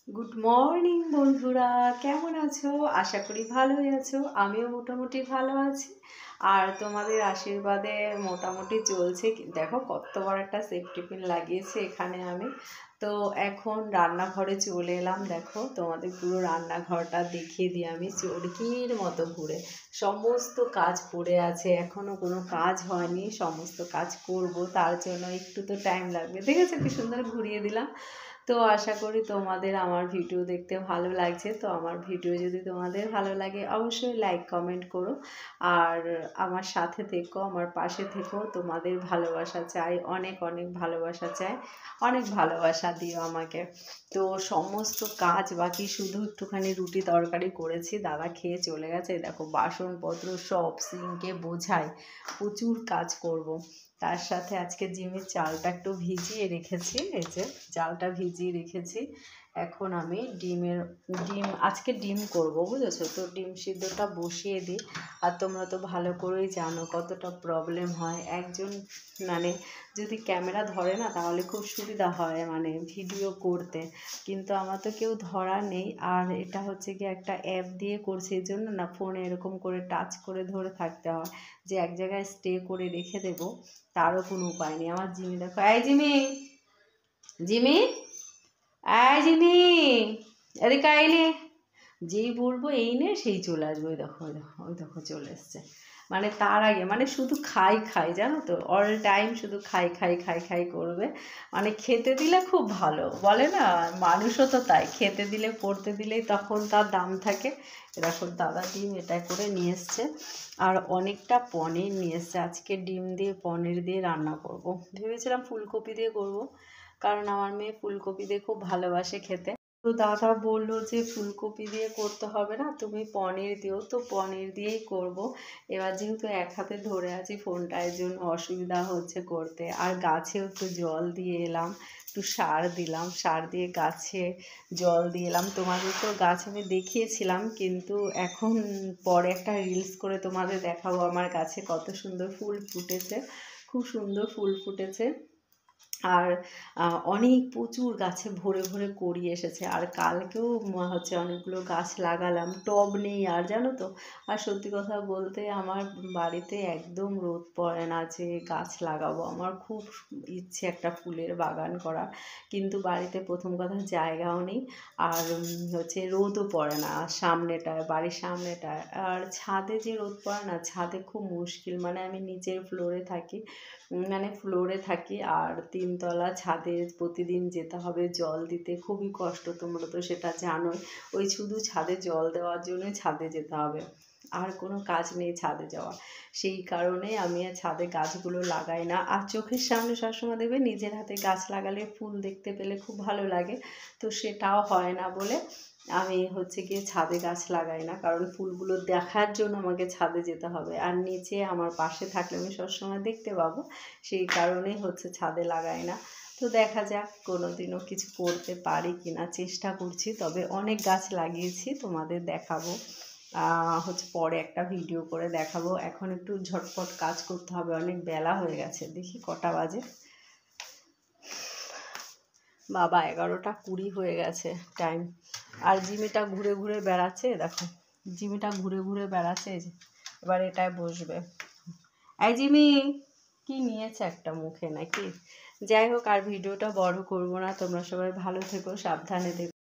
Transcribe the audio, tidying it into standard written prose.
Good morning বন্ধুরা, কেমন আছো? আশা করি ভালোই আছো। আমিও মোটামুটি ভালো আছি। আর তোমাদের আশীর্বাদে মোটামুটি চলছে। দেখো কত বড় একটা সেফটি পিন লাগিয়েছি এখানে আমি। তো এখন রান্নাঘরে চলে এলাম। দেখো তোমাদের পুরো রান্নাঘরটা দেখিয়ে দিই আমি চরকির মতো ঘুরে। সমস্ত কাজ পড়ে আছে, এখনও কোনো কাজ হয়নি। সমস্ত কাজ করব, তার জন্য একটু তো টাইম লাগবে। দেখেছো কি সুন্দর ঘুরিয়ে দিলাম। তো আশা করি তোমাদের আমার ভিডিও দেখতে ভালো লাগছে। তো আমার ভিডিও যদি তোমাদের ভালো লাগে অবশ্যই লাইক কমেন্ট করো, আর আমার সাথে থেকো, আমার পাশে থেকো। তোমাদের ভালোবাসা চাই, অনেক অনেক ভালোবাসা চাই, অনেক ভালোবাসা দিও আমাকে। তো সমস্ত কাজ বাকি, শুধু একটুখানি রুটি তরকারি করেছি, দাদা খেয়ে চলে গেছে। দেখো বাসনপত্র সব সিঙ্কে বোঝাই, প্রচুর কাজ করব। তার সাথে আজকে জিমের চালটা একটু ভিজিয়ে রেখেছি, এই যে চালটা ভিজিয়ে রেখেছি। এখন আমি ডিম আজকে ডিম করব, বুঝেছো তো। ডিম সিদ্ধটা বসিয়ে দিই। আর তোমরা তো ভালো করেই জানো কতটা প্রবলেম হয় একজন, মানে যদি ক্যামেরা ধরে না তাহলে খুব সুবিধা হয় মানে ভিডিও করতে, কিন্তু আমার তো কেউ ধরা নেই। আর এটা হচ্ছে কি একটা অ্যাপ দিয়ে করছে, এই জন্য না ফোনে এরকম করে টাচ করে ধরে থাকতে হয়, যে এক জায়গায় স্টে করে রেখে দেবো তারও কোনো উপায় নেই। আমার জিমি দেখো, এই জিমি, জিমি, এই জিমি, এদিকে আইলে, যেই বলবো এই নে সেই চলে আসবে। ওই দেখো, ওই দেখো, ওই দেখো চলে এসছে। মানে তার আগে মানে শুধু খাই খাই, জানো তো, অল টাইম শুধু খাই খাই খাই খাই করবে। মানে খেতে দিলে খুব ভালো, বলে না, মানুষও তো তাই, খেতে দিলে পড়তে দিলেই তখন তার দাম থাকে। এরকম দাদা ডিম এটা করে নিয়ে এসছে, আর অনেকটা পনির নিয়ে এসছে। আজকে ডিম দিয়ে পনির দিয়ে রান্না করব। ভেবেছিলাম ফুলকপি দিয়ে করব, কারণ আমার মেয়ে ফুলকপি দিয়ে খুব ভালোবাসে খেতে। তো দাদা বললো যে ফুলকপি দিয়ে করতে হবে না, তুমি পনির দিও। তো পনির দিয়েই করব। এবার যেহেতু এক হাতে ধরে আছি ফোনটা, এর জন্য অসুবিধা হচ্ছে করতে। আর গাছেও একটু জল দিয়ে এলাম, একটু সার দিলাম, সার দিয়ে গাছে জল দিয়ে এলাম। তোমাদের তো গাছ আমি দেখিয়েছিলাম, কিন্তু এখন পরে একটা রিলস করে তোমাদের দেখাবো আমার গাছে কত সুন্দর ফুল ফুটেছে, খুব সুন্দর ফুল ফুটেছে। আর অনেক প্রচুর গাছে ভরে ভরে কড়ি এসেছে। আর কালকেও হচ্ছে অনেকগুলো গাছ লাগালাম, টব নেই আর, জানো তো। আর সত্যি কথা বলতে আমার বাড়িতে একদম রোদ পড়ে না যে গাছ লাগাবো। আমার খুব ইচ্ছে একটা ফুলের বাগান করা, কিন্তু বাড়িতে প্রথম কথা জায়গাও নেই, আর হচ্ছে রোদও পড়ে না সামনেটায়, বাড়ির সামনেটায়। আর ছাদে যে রোদ পড়ে না, ছাদে খুব মুশকিল। মানে আমি নিচের ফ্লোরে থাকি, মানে ফ্লোরে থাকি, আর তিনতলা ছাদে প্রতিদিন যেতে হবে জল দিতে, খুবই কষ্ট, তোমরা তো সেটা জানোই। ওই শুধু ছাদে জল দেওয়ার জন্যই ছাদে যেতে হবে, আর কোনো কাজ নেই ছাদে যাওয়া। সেই কারণে আমি আর ছাদে গাছগুলো লাগাই না। আর চোখের সামনে সবসময় দেখবে নিজের হাতে গাছ লাগালে ফুল দেখতে পেলে খুব ভালো লাগে, তো সেটাও হয় না বলে আমি হচ্ছে গিয়ে ছাদে গাছ লাগাই না। কারণ ফুলগুলো দেখার জন্য আমাকে ছাদে যেতে হবে, আর নিচে আমার পাশে থাকলে আমি সবসময় দেখতে পাবো, সেই কারণেই হচ্ছে ছাদে লাগাই না। তো দেখা যাক কোনো দিনও কিছু করতে পারি কি না, চেষ্টা করছি। তবে অনেক গাছ লাগিয়েছি, তোমাদের দেখাবো, হচ্ছে পরে একটা ভিডিও করে দেখাবো। এখন একটু ঝটপট কাজ করতে হবে, অনেক বেলা হয়ে গেছে। দেখি কটা বাজে, বাবা 11:20 হয়ে গেছে টাইম। আর জিমিটা ঘুরে ঘুরে বেড়াচ্ছে, দেখো জিমিটা ঘুরে ঘুরে বেড়াচ্ছে, এই যে এবার এটায় বসবে। এই জিমি, কি নিয়েছে একটা মুখে নাকি? যাই হোক, আর ভিডিওটা বড় করব না। তোমরা সবাই ভালো থেকো, সাবধানে থেকো।